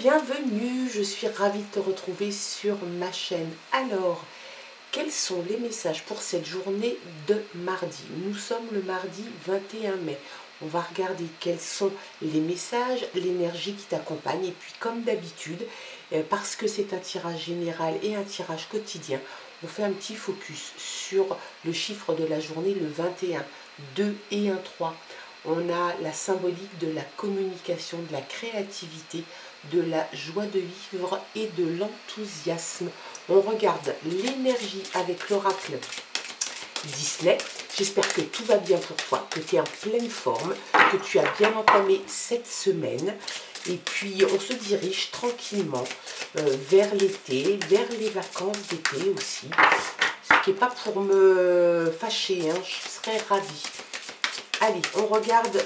bienvenue, je suis ravie de te retrouver sur ma chaîne. Alors, quels sont les messages pour cette journée de mardi? Nous sommes le mardi 21 mai. On va regarder quels sont les messages, l'énergie qui t'accompagne. Et puis comme d'habitude, parce que c'est un tirage général et un tirage quotidien, on fait un petit focus sur le chiffre de la journée, le 21, 2 et 1, 3. On a la symbolique de la communication, de la créativité, de la joie de vivre et de l'enthousiasme. On regarde l'énergie avec l'oracle Disney. J'espère que tout va bien pour toi, que tu es en pleine forme, que tu as bien entamé cette semaine. Et puis on se dirige tranquillement vers l'été, vers les vacances d'été aussi. Ce qui n'est pas pour me fâcher, hein, je serais ravie. Allez, on regarde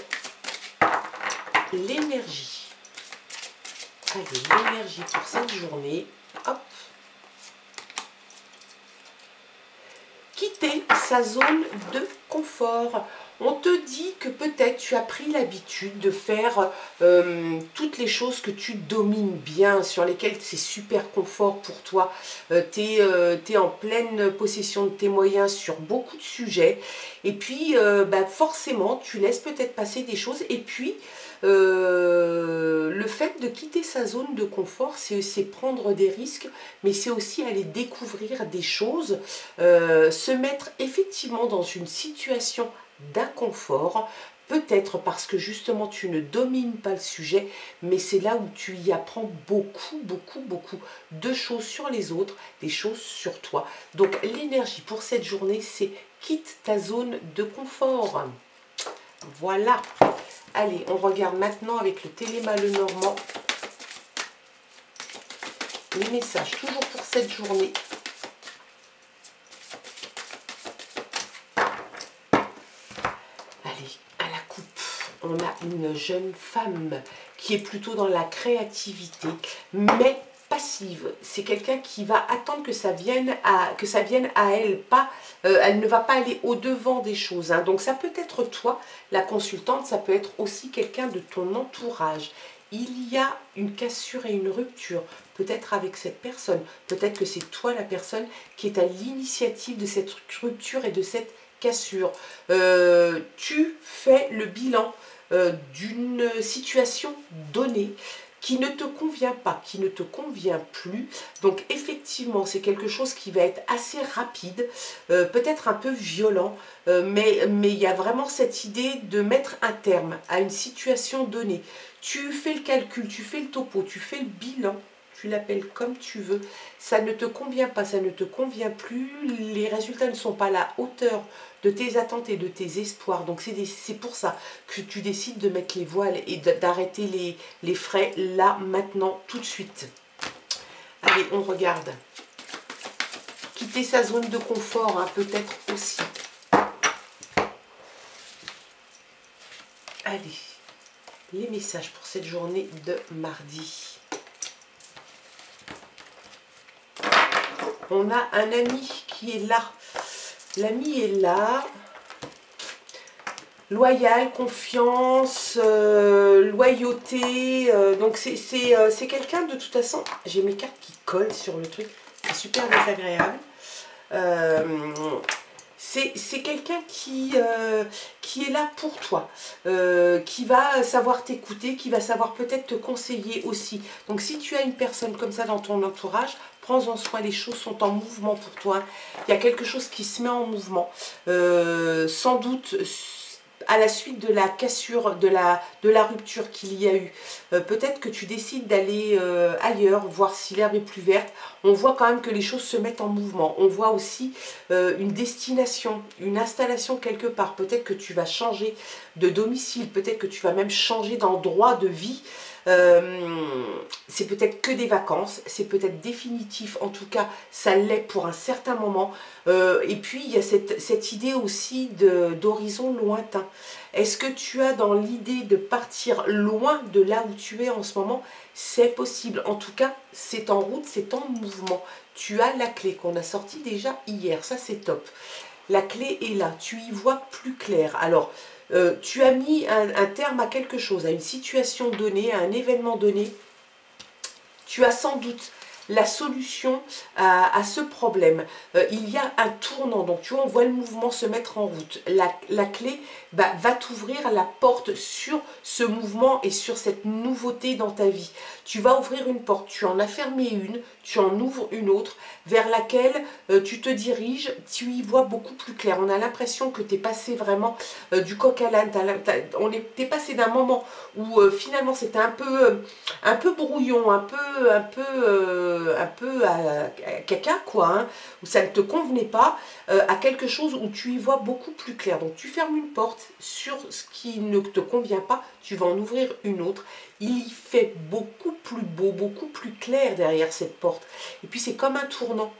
l'énergie. Allez, l'énergie pour cette journée. Hop. Quitter sa zone de confort. On te dit que peut-être tu as pris l'habitude de faire toutes les choses que tu domines bien, sur lesquelles c'est super confort pour toi. Tu es en pleine possession de tes moyens sur beaucoup de sujets. Et puis, forcément, tu laisses peut-être passer des choses. Et puis, le fait de quitter sa zone de confort, c'est prendre des risques, mais c'est aussi aller découvrir des choses, se mettre effectivement dans une situation d'inconfort, peut-être parce que justement tu ne domines pas le sujet, mais c'est là où tu y apprends beaucoup de choses sur les autres, des choses sur toi. Donc l'énergie pour cette journée, c'est quitte ta zone de confort. Voilà. Allez, on regarde maintenant avec le Téléma Lenormand les messages toujours pour cette journée. Allez, à la coupe, on a une jeune femme qui est plutôt dans la créativité, mais passive. C'est quelqu'un qui va attendre que ça vienne à elle, pas, elle ne va pas aller au-devant des choses. Hein. Donc ça peut être toi, la consultante, ça peut être aussi quelqu'un de ton entourage. Il y a une cassure et une rupture, peut-être avec cette personne, peut-être que c'est toi la personne qui est à l'initiative de cette rupture et de cette cassure. Tu fais le bilan d'une situation donnée qui ne te convient pas, qui ne te convient plus. Donc effectivement, c'est quelque chose qui va être assez rapide, peut-être un peu violent, mais il y a vraiment cette idée de mettre un terme à une situation donnée. Tu fais le calcul, tu fais le topo, tu fais le bilan, tu l'appelles comme tu veux, ça ne te convient pas, ça ne te convient plus, les résultats ne sont pas à la hauteur de tes attentes et de tes espoirs. Donc c'est pour ça que tu décides de mettre les voiles et d'arrêter les frais là, maintenant, tout de suite. Allez, on regarde. Quitter sa zone de confort, hein, peut-être aussi. Allez, les messages pour cette journée de mardi. On a un ami qui est là. L'ami est là. Loyal, confiance, loyauté. Donc c'est quelqu'un de toute façon. J'ai mes cartes qui collent sur le truc. C'est super désagréable. C'est quelqu'un qui est là pour toi, qui va savoir t'écouter, qui va savoir peut-être te conseiller aussi. Donc si tu as une personne comme ça dans ton entourage, prends-en soin, les choses sont en mouvement pour toi. Il y a quelque chose qui se met en mouvement, sans doute à la suite de la cassure, de la rupture qu'il y a eu. Peut-être que tu décides d'aller ailleurs, voir si l'herbe est plus verte. On voit quand même que les choses se mettent en mouvement. On voit aussi une destination, une installation quelque part. Peut-être que tu vas changer de domicile, peut-être que tu vas même changer d'endroit de vie. C'est peut-être que des vacances, c'est peut-être définitif, en tout cas ça l'est pour un certain moment. Et puis il y a cette idée aussi d'horizon lointain. Est-ce que tu as dans l'idée de partir loin de là où tu es en ce moment? C'est possible, en tout cas c'est en route, c'est en mouvement. Tu as la clé qu'on a sortie déjà hier, ça c'est top. La clé est là, tu y vois plus clair. Alors, tu as mis un terme à quelque chose, à une situation donnée, à un événement donné. tu as sans doute la solution à ce problème. Il y a un tournant, donc tu vois, on voit le mouvement se mettre en route. La clé va t'ouvrir la porte sur ce mouvement et sur cette nouveauté dans ta vie. Tu vas ouvrir une porte, tu en as fermé une, tu en ouvres une autre, vers laquelle tu te diriges, tu y vois beaucoup plus clair. On a l'impression que tu es passé vraiment du coq à l'âne, t'es passé d'un moment où finalement c'était un peu brouillon, un peu à caca quoi, hein, où ça ne te convenait pas, à quelque chose où tu y vois beaucoup plus clair. Donc tu fermes une porte sur ce qui ne te convient pas, tu vas en ouvrir une autre. Il y fait beaucoup plus beau, beaucoup plus clair derrière cette porte. Et puis c'est comme un tournant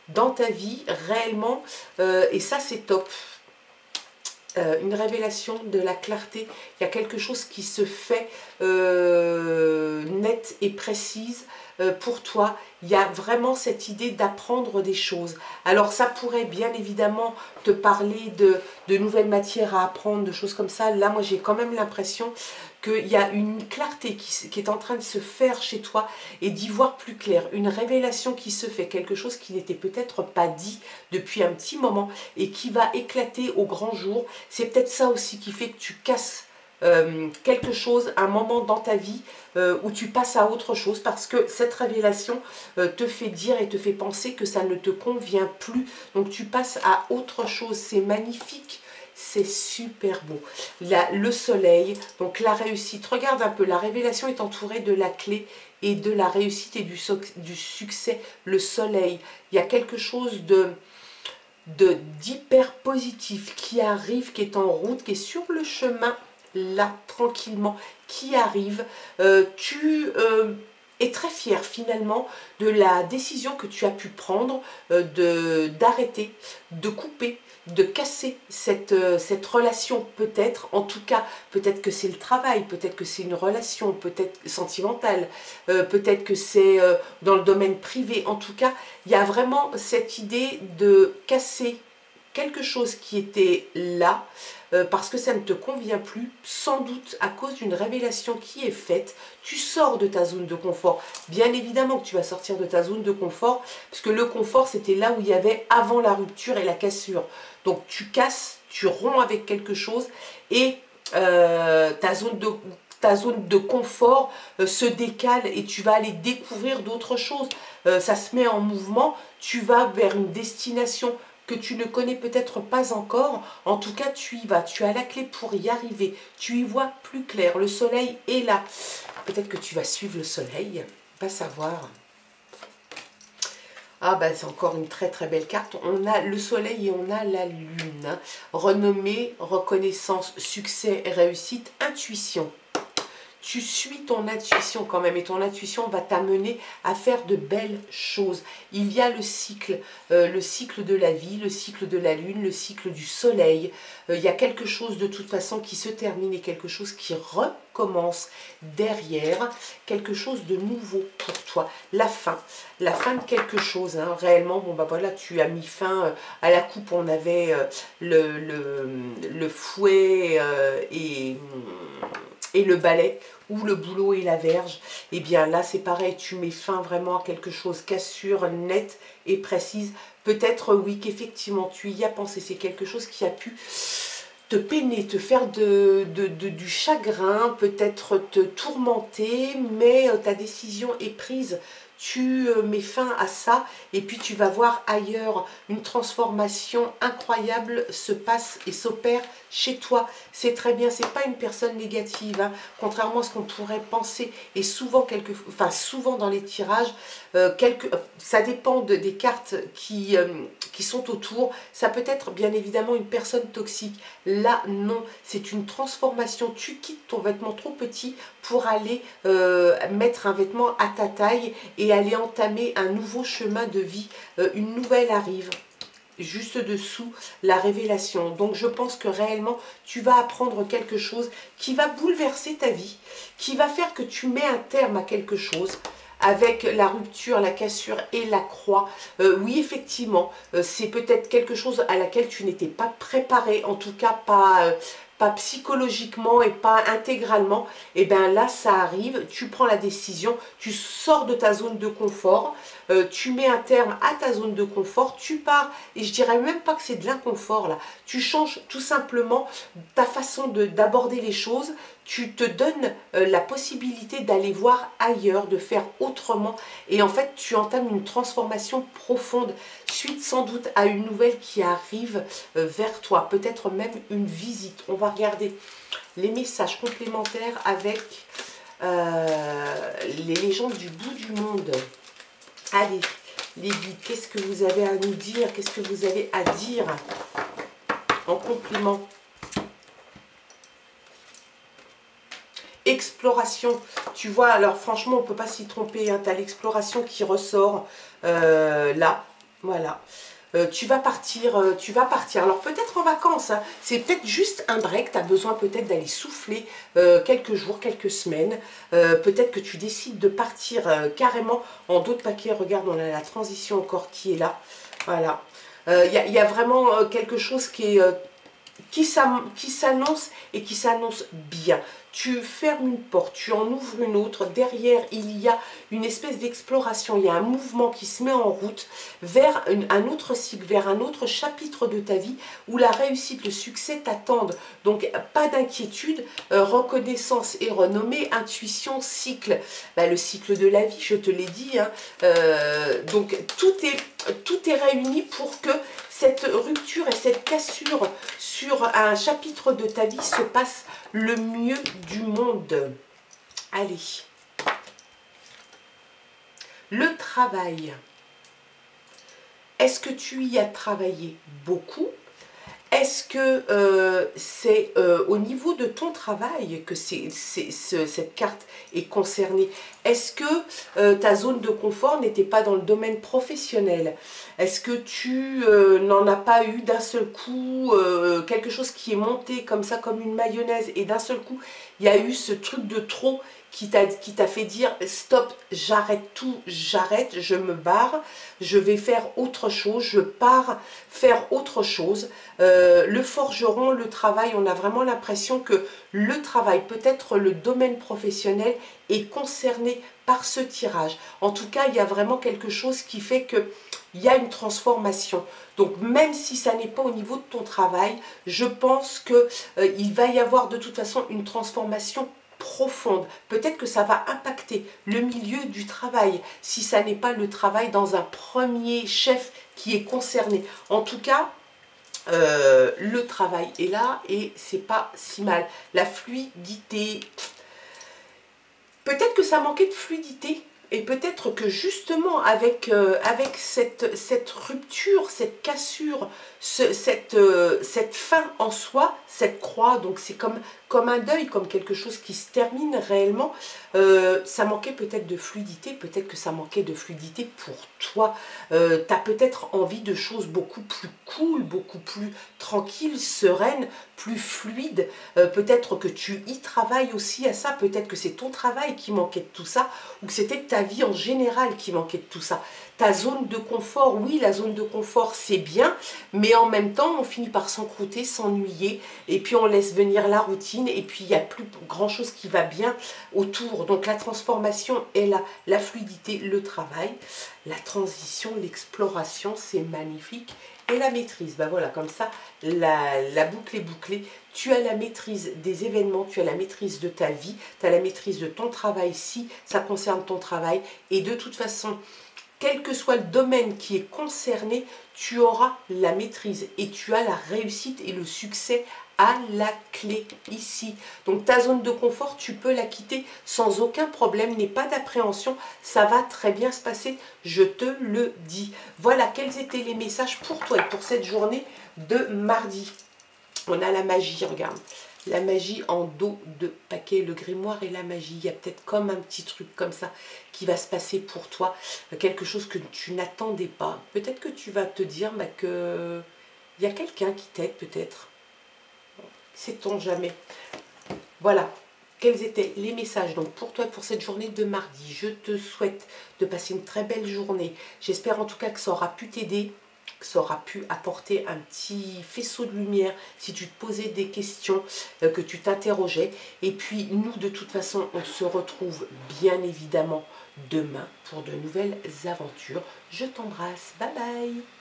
dans ta vie réellement, et ça c'est top. Une révélation de la clarté, il y a quelque chose qui se fait nette et précise pour toi. Il y a vraiment cette idée d'apprendre des choses. Alors ça pourrait bien évidemment te parler de nouvelles matières à apprendre, de choses comme ça. Là moi j'ai quand même l'impression qu'il y a une clarté qui est en train de se faire chez toi et d'y voir plus clair. Une révélation qui se fait, quelque chose qui n'était peut-être pas dit depuis un petit moment et qui va éclater au grand jour. C'est peut-être ça aussi qui fait que tu casses quelque chose, un moment dans ta vie où tu passes à autre chose parce que cette révélation te fait dire et te fait penser que ça ne te convient plus. Donc tu passes à autre chose. C'est magnifique. C'est super beau. Là, le soleil, donc la réussite. Regarde un peu, la révélation est entourée de la clé et de la réussite et du succès. Le soleil, il y a quelque chose d'hyper positif qui arrive, qui est en route, qui est sur le chemin, là, tranquillement, qui arrive. Tu es très fier finalement de la décision que tu as pu prendre d'arrêter, de couper, de casser cette relation peut-être, en tout cas, peut-être que c'est le travail, peut-être que c'est une relation, peut-être sentimentale, peut-être que c'est dans le domaine privé. En tout cas, il y a vraiment cette idée de casser quelque chose qui était là, parce que ça ne te convient plus, sans doute à cause d'une révélation qui est faite. Tu sors de ta zone de confort. Bien évidemment que tu vas sortir de ta zone de confort, parce que le confort, c'était là où il y avait avant la rupture et la cassure. Donc tu casses, tu romps avec quelque chose, et ta zone de confort se décale et tu vas aller découvrir d'autres choses. Ça se met en mouvement, tu vas vers une destination que tu ne connais peut-être pas encore. En tout cas, tu y vas, tu as la clé pour y arriver, tu y vois plus clair, le soleil est là. Peut-être que tu vas suivre le soleil, va savoir. Ah ben c'est encore une très très belle carte. On a le soleil et on a la lune. Hein. Renommée, reconnaissance, succès, réussite, intuition. Tu suis ton intuition quand même et ton intuition va t'amener à faire de belles choses. Il y a le cycle de la vie, le cycle de la lune, le cycle du soleil. Il y a quelque chose de toute façon qui se termine et quelque chose qui recommence derrière, quelque chose de nouveau pour toi. La fin de quelque chose, hein, réellement. Bon bah voilà, tu as mis fin à la coupe, on avait le fouet et le balai, ou le boulot et la verge. Et bien là c'est pareil, tu mets fin vraiment à quelque chose, cassure nette et précise. Peut-être oui qu'effectivement tu y as pensé, c'est quelque chose qui a pu te peiner, te faire du chagrin, peut-être te tourmenter, mais ta décision est prise. Tu mets fin à ça et puis tu vas voir ailleurs une transformation incroyable se passe et s'opère chez toi. C'est très bien, c'est pas une personne négative, hein, contrairement à ce qu'on pourrait penser. Et souvent, souvent dans les tirages, ça dépend des cartes qui sont autour. Ça peut être bien évidemment une personne toxique. Là, non, c'est une transformation. Tu quittes ton vêtement trop petit pour aller mettre un vêtement à ta taille et aller entamer un nouveau chemin de vie. Une nouvelle arrive. Juste dessous, la révélation. Donc je pense que réellement, tu vas apprendre quelque chose qui va bouleverser ta vie, qui va faire que tu mets un terme à quelque chose. Avec la rupture, la cassure et la croix. Oui, effectivement, c'est peut-être quelque chose à laquelle tu n'étais pas préparé, en tout cas pas pas psychologiquement et pas intégralement, et bien là ça arrive, tu prends la décision, tu sors de ta zone de confort, tu mets un terme à ta zone de confort, tu pars, et je dirais même pas que c'est de l'inconfort là, tu changes tout simplement ta façon d'aborder les choses, tu te donnes la possibilité d'aller voir ailleurs, de faire autrement, et en fait tu entames une transformation profonde, suite sans doute à une nouvelle qui arrive vers toi, peut-être même une visite. On va regarder les messages complémentaires avec les légendes du bout du monde. Allez, les guides, qu'est-ce que vous avez à nous dire? Qu'est-ce que vous avez à dire en complément? Exploration, tu vois, alors franchement on ne peut pas s'y tromper, hein, tu as l'exploration qui ressort là, voilà. Tu vas partir, alors peut-être en vacances, hein, c'est peut-être juste un break, tu as besoin peut-être d'aller souffler quelques jours, quelques semaines, peut-être que tu décides de partir carrément en dos de paquet. Regarde, on a la transition encore qui est là, voilà. Y a vraiment quelque chose qui s'annonce et qui s'annonce bien. Tu fermes une porte, tu en ouvres une autre, derrière il y a une espèce d'exploration, il y a un mouvement qui se met en route vers un autre cycle, vers un autre chapitre de ta vie où la réussite, le succès t'attendent. Donc pas d'inquiétude, reconnaissance et renommée, intuition, cycle, le cycle de la vie, je te l'ai dit, hein. Donc tout est réuni pour que cette rupture et cette cassure sur un chapitre de ta vie se passe le mieux du monde. Allez. Le travail. Est-ce que tu y as travaillé beaucoup? Est-ce que c'est au niveau de ton travail que cette carte est concernée? Est-ce que ta zone de confort n'était pas dans le domaine professionnel? Est-ce que tu n'en as pas eu d'un seul coup quelque chose qui est monté comme ça, comme une mayonnaise, et d'un seul coup, il y a eu ce truc de trop qui t'a fait dire stop, j'arrête tout, j'arrête, je me barre, je vais faire autre chose, je pars faire autre chose. Le forgeron, le travail, on a vraiment l'impression que le travail, peut-être le domaine professionnel, est concerné par ce tirage. En tout cas, il y a vraiment quelque chose qui fait que il y a une transformation. Donc même si ça n'est pas au niveau de ton travail, je pense qu'il va y avoir de toute façon une transformation profonde. Peut-être que ça va impacter le milieu du travail, si ça n'est pas le travail dans un premier chef qui est concerné. En tout cas, le travail est là et c'est pas si mal. La fluidité, peut-être que ça manquait de fluidité. Et peut-être que justement avec cette rupture, cette cassure, cette fin en soi, cette croix, donc c'est comme un deuil, comme quelque chose qui se termine réellement, ça manquait peut-être de fluidité, peut-être que ça manquait de fluidité pour toi. Tu as peut-être envie de choses beaucoup plus cool, beaucoup plus tranquilles, sereines, plus fluides. Peut-être que tu y travailles aussi à ça, peut-être que c'est ton travail qui manquait de tout ça, ou que c'était ta vie en général qui manquait de tout ça. Ta zone de confort, oui, la zone de confort c'est bien, mais en même temps on finit par s'encrouter, s'ennuyer, et puis on laisse venir la routine, et puis il n'y a plus grand chose qui va bien autour. Donc la transformation est là, la fluidité, le travail, la transition, l'exploration, c'est magnifique. Et la maîtrise, ben voilà, comme ça, la boucle est bouclée. Tu as la maîtrise des événements, tu as la maîtrise de ta vie, tu as la maîtrise de ton travail si ça concerne ton travail. Et de toute façon, quel que soit le domaine qui est concerné, tu auras la maîtrise et tu as la réussite et le succès à la clé ici. Donc ta zone de confort, tu peux la quitter sans aucun problème, n'aie pas d'appréhension, ça va très bien se passer, je te le dis. Voilà, quels étaient les messages pour toi et pour cette journée de mardi. On a la magie, regarde. La magie en dos de paquet, le grimoire et la magie. Il y a peut-être comme un petit truc comme ça qui va se passer pour toi. Quelque chose que tu n'attendais pas. Peut-être que tu vas te dire que il y a quelqu'un qui t'aide peut-être. Sait-on jamais. Voilà. Quels étaient les messages donc pour toi pour cette journée de mardi? Je te souhaite de passer une très belle journée. J'espère en tout cas que ça aura pu t'aider. que ça aura pu apporter un petit faisceau de lumière si tu te posais des questions, que tu t'interrogeais. Et puis nous, de toute façon, on se retrouve bien évidemment demain pour de nouvelles aventures. Je t'embrasse, bye bye.